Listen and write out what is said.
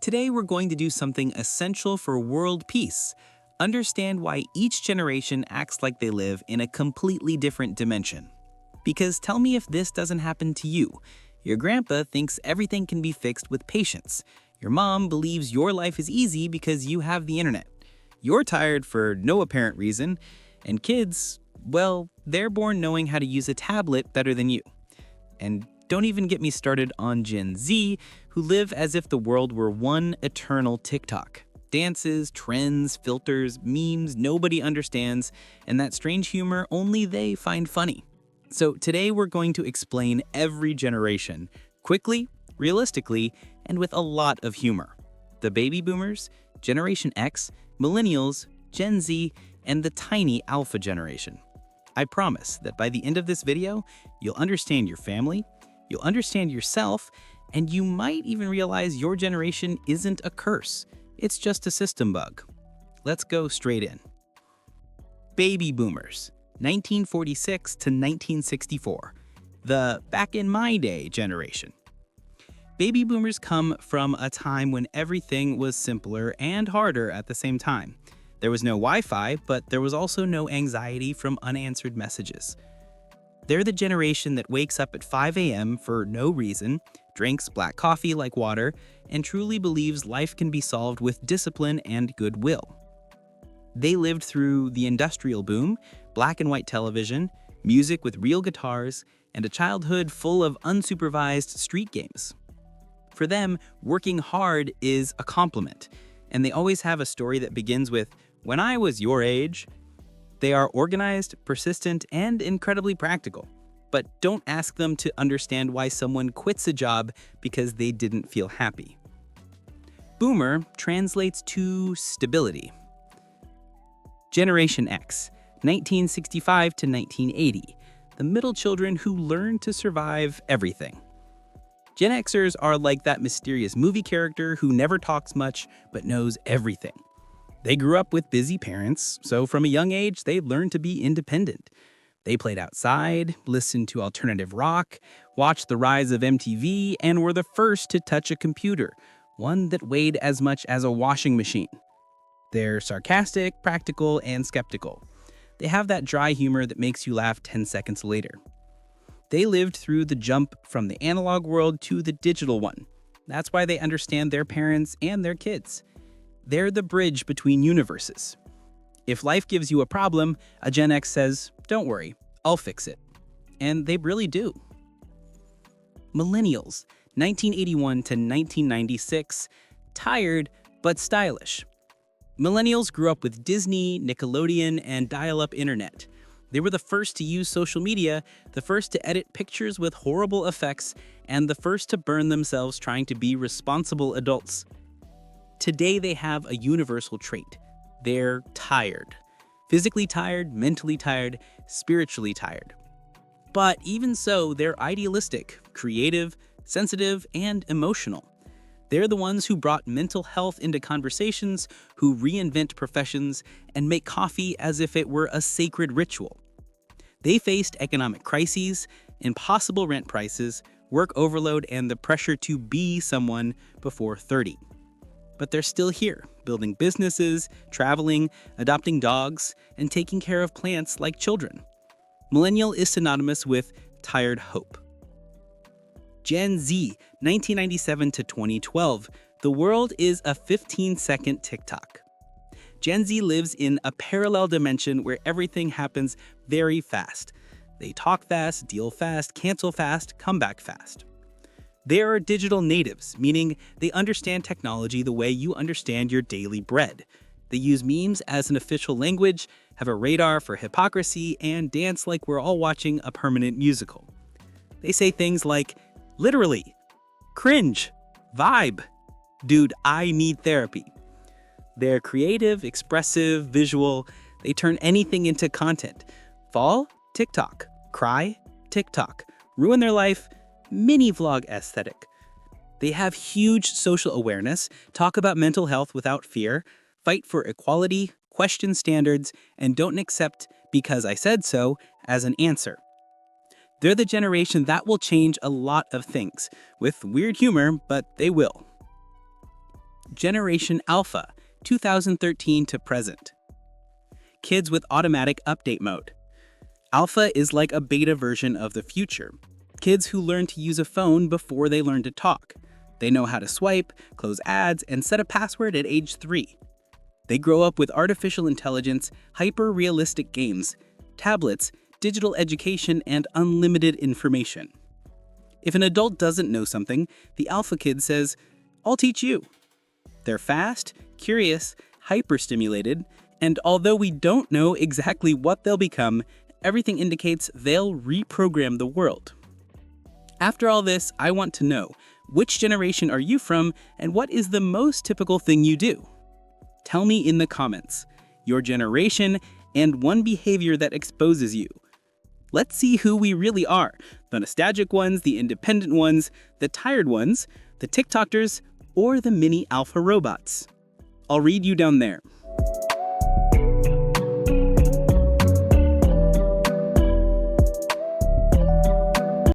Today we're going to do something essential for world peace. Understand why each generation acts like they live in a completely different dimension. Because tell me if this doesn't happen to you. Your grandpa thinks everything can be fixed with patience. Your mom believes your life is easy because you have the internet. You're tired for no apparent reason. And kids, well, they're born knowing how to use a tablet better than you. And don't even get me started on Gen Z, who live as if the world were one eternal TikTok. Dances, trends, filters, memes nobody understands, and that strange humor only they find funny. So today we're going to explain every generation, quickly, realistically, and with a lot of humor. The baby boomers, Generation X, Millennials, Gen Z, and the tiny Alpha generation. I promise that by the end of this video, you'll understand your family, you'll understand yourself, and you might even realize your generation isn't a curse. It's just a system bug. Let's go straight in. Baby boomers, 1946 to 1964. The back in my day generation. Baby boomers come from a time when everything was simpler and harder at the same time. There was no Wi-Fi, but there was also no anxiety from unanswered messages. They're the generation that wakes up at 5 a.m. for no reason, drinks black coffee like water, and truly believes life can be solved with discipline and goodwill. They lived through the industrial boom, black and white television, music with real guitars, and a childhood full of unsupervised street games. For them, working hard is a compliment, and they always have a story that begins with, "When I was your age." They are organized, persistent, and incredibly practical. But don't ask them to understand why someone quits a job because they didn't feel happy. Boomer translates to stability. Generation X, 1965 to 1980. The middle children who learn to survive everything. Gen Xers are like that mysterious movie character who never talks much but knows everything. They grew up with busy parents, so from a young age, they learned to be independent. They played outside, listened to alternative rock, watched the rise of MTV, and were the first to touch a computer, one that weighed as much as a washing machine. They're sarcastic, practical, and skeptical. They have that dry humor that makes you laugh 10 seconds later. They lived through the jump from the analog world to the digital one. That's why they understand their parents and their kids. They're the bridge between universes. If life gives you a problem, a Gen X says, "Don't worry, I'll fix it." And they really do. Millennials, 1981 to 1996, tired but stylish. Millennials grew up with Disney, Nickelodeon, and dial-up internet. They were the first to use social media, the first to edit pictures with horrible effects, and the first to burn themselves trying to be responsible adults. Today they have a universal trait. They're tired. Physically tired, mentally tired, spiritually tired. But even so, they're idealistic, creative, sensitive, and emotional. They're the ones who brought mental health into conversations, who reinvent professions, and make coffee as if it were a sacred ritual. They faced economic crises, impossible rent prices, work overload, and the pressure to be someone before 30. But they're still here, building businesses, traveling, adopting dogs, and taking care of plants like children. Millennial is synonymous with tired hope. Gen Z, 1997 to 2012. The world is a 15-second TikTok. Gen Z lives in a parallel dimension where everything happens very fast. They talk fast, deal fast, cancel fast, come back fast. They are digital natives, meaning they understand technology the way you understand your daily bread. They use memes as an official language, have a radar for hypocrisy, and dance like we're all watching a permanent musical. They say things like, literally, cringe, vibe, dude, I need therapy. They're creative, expressive, visual. They turn anything into content. Fall, TikTok. Cry, TikTok. Ruin their life, mini vlog aesthetic. They have huge social awareness, talk about mental health without fear, fight for equality, question standards, and don't accept "because I said so" as an answer. They're the generation that will change a lot of things, with weird humor, but they will. Generation Alpha, 2013 to present. Kids with automatic update mode. Alpha is like a beta version of the future. Kids who learn to use a phone before they learn to talk. They know how to swipe, close ads, and set a password at age 3. They grow up with artificial intelligence, hyper-realistic games, tablets, digital education, and unlimited information. If an adult doesn't know something, the Alpha kid says, "I'll teach you." They're fast, curious, hyper-stimulated, and although we don't know exactly what they'll become, everything indicates they'll reprogram the world. After all this, I want to know, which generation are you from, and what is the most typical thing you do? Tell me in the comments, your generation, and one behavior that exposes you. Let's see who we really are, the nostalgic ones, the independent ones, the tired ones, the TikTokers, or the mini alpha robots. I'll read you down there.